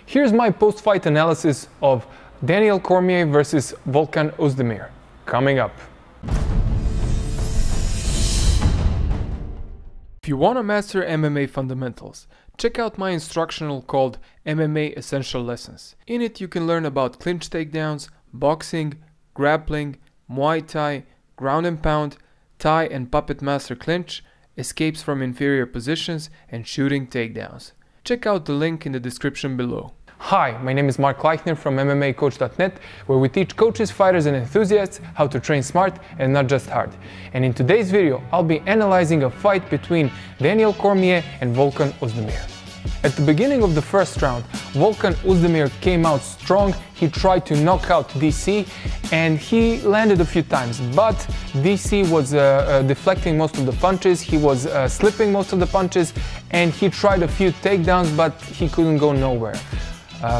Here's my post-fight analysis of Daniel Cormier versus Volkan Oezdemir, coming up. If you want to master MMA fundamentals, check out my instructional called MMA Essential Lessons. In it you can learn about clinch takedowns, boxing, grappling, Muay Thai, ground and pound, Thai and puppet master clinch, escapes from inferior positions, and shooting takedowns. Check out the link in the description below. Hi, my name is Mark Leichner from MMAcoach.net, where we teach coaches, fighters and enthusiasts how to train smart and not just hard. And in today's video, I'll be analyzing a fight between Daniel Cormier and Volkan Oezdemir. At the beginning of the first round, Volkan Oezdemir came out strong. He tried to knock out DC and he landed a few times, but DC was deflecting most of the punches, he was slipping most of the punches, and he tried a few takedowns, but he couldn't go nowhere.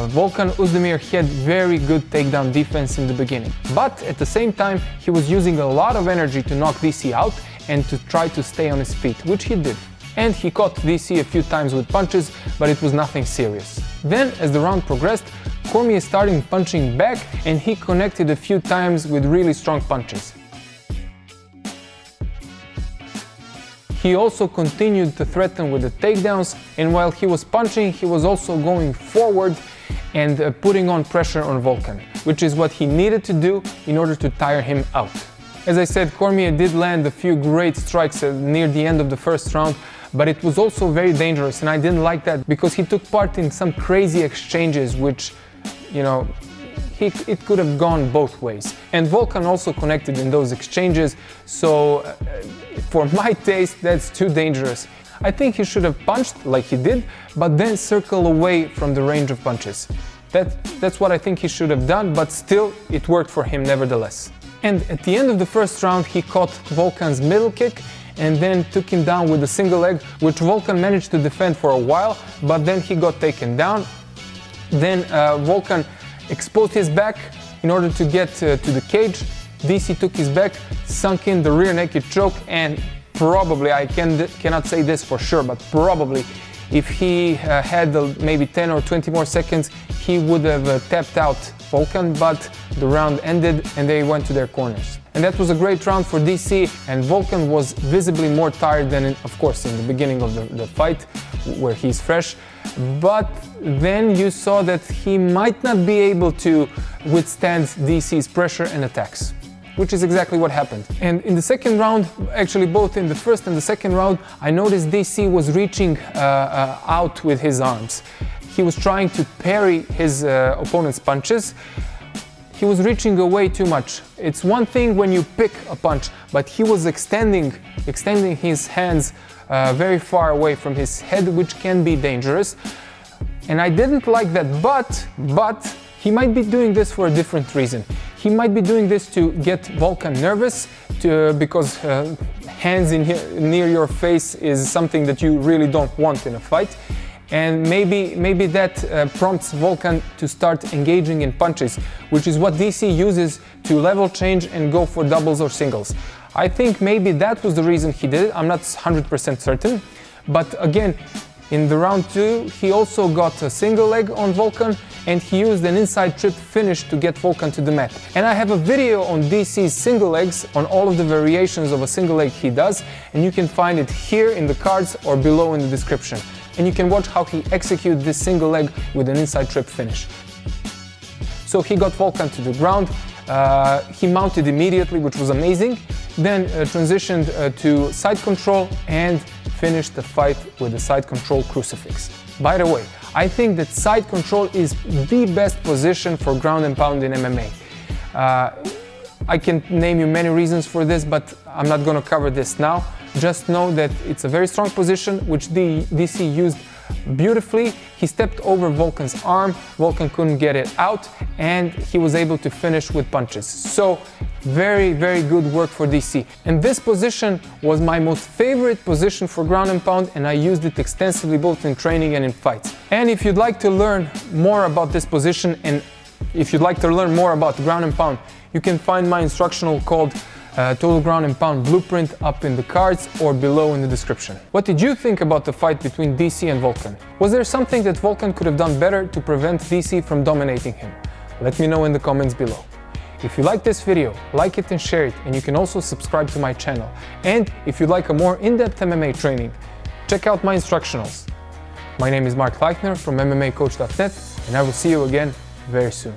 Volkan Oezdemir had very good takedown defense in the beginning, but at the same time he was using a lot of energy to knock DC out and to try to stay on his feet, which he did. And he caught DC a few times with punches, but it was nothing serious. Then, as the round progressed, Cormier started punching back and he connected a few times with really strong punches. He also continued to threaten with the takedowns, and while he was punching, he was also going forward and putting on pressure on Volkan, which is what he needed to do in order to tire him out. As I said, Cormier did land a few great strikes near the end of the first round, but it was also very dangerous, and I didn't like that because he took part in some crazy exchanges which, you know, it could have gone both ways. And Volkan also connected in those exchanges, so for my taste, that's too dangerous. I think he should have punched like he did, but then circle away from the range of punches. That's what I think he should have done, but still, it worked for him nevertheless. And at the end of the first round, he caught Volkan's middle kick and then took him down with a single leg, which Volkan managed to defend for a while, but then he got taken down. Then Volkan exposed his back in order to get to the cage. DC took his back, sunk in the rear naked choke, and probably, I cannot say this for sure, but probably if he had maybe 10 or 20 more seconds, he would have tapped out Volkan, but the round ended and they went to their corners. And that was a great round for DC, and Volkan was visibly more tired than, of course, in the beginning of the fight, where he's fresh. But then you saw that he might not be able to withstand DC's pressure and attacks, which is exactly what happened. And in the second round, actually both in the first and the second round, I noticed DC was reaching out with his arms. He was trying to parry his opponent's punches. He was reaching away too much. It's one thing when you pick a punch, but he was extending his hands very far away from his head, which can be dangerous. And I didn't like that, but he might be doing this for a different reason. He might be doing this to get Volkan nervous, because hands near your face is something that you really don't want in a fight. And maybe that prompts Volkan to start engaging in punches, which is what DC uses to level change and go for doubles or singles. I think maybe that was the reason he did it. I'm not 100% certain. But again, in the round 2, he also got a single leg on Volkan, and he used an inside trip finish to get Volkan to the mat. And I have a video on DC's single legs, on all of the variations of a single leg he does, and you can find it here in the cards or below in the description. And you can watch how he executes this single leg with an inside trip finish. So he got Volkan to the ground, he mounted immediately, which was amazing, then transitioned to side control and finished the fight with the side control crucifix. By the way, I think that side control is the best position for ground and pound in MMA. I can name you many reasons for this, but I'm not going to cover this now. Just know that it's a very strong position, which DC used beautifully. He stepped over Volkan's arm, Volkan couldn't get it out, and he was able to finish with punches. So very, very good work for DC. And this position was my most favorite position for ground and pound, and I used it extensively both in training and in fights. And if you'd like to learn more about this position, and if you'd like to learn more about ground and pound, you can find my instructional called total ground and pound blueprint up in the cards or below in the description. What did you think about the fight between DC and Volkan? Was there something that Volkan could have done better to prevent DC from dominating him? Let me know in the comments below. If you like this video, like it and share it, and you can also subscribe to my channel. And if you'd like a more in-depth MMA training, check out my instructionals. My name is Mark Leichner from MMAcoach.net, and I will see you again very soon.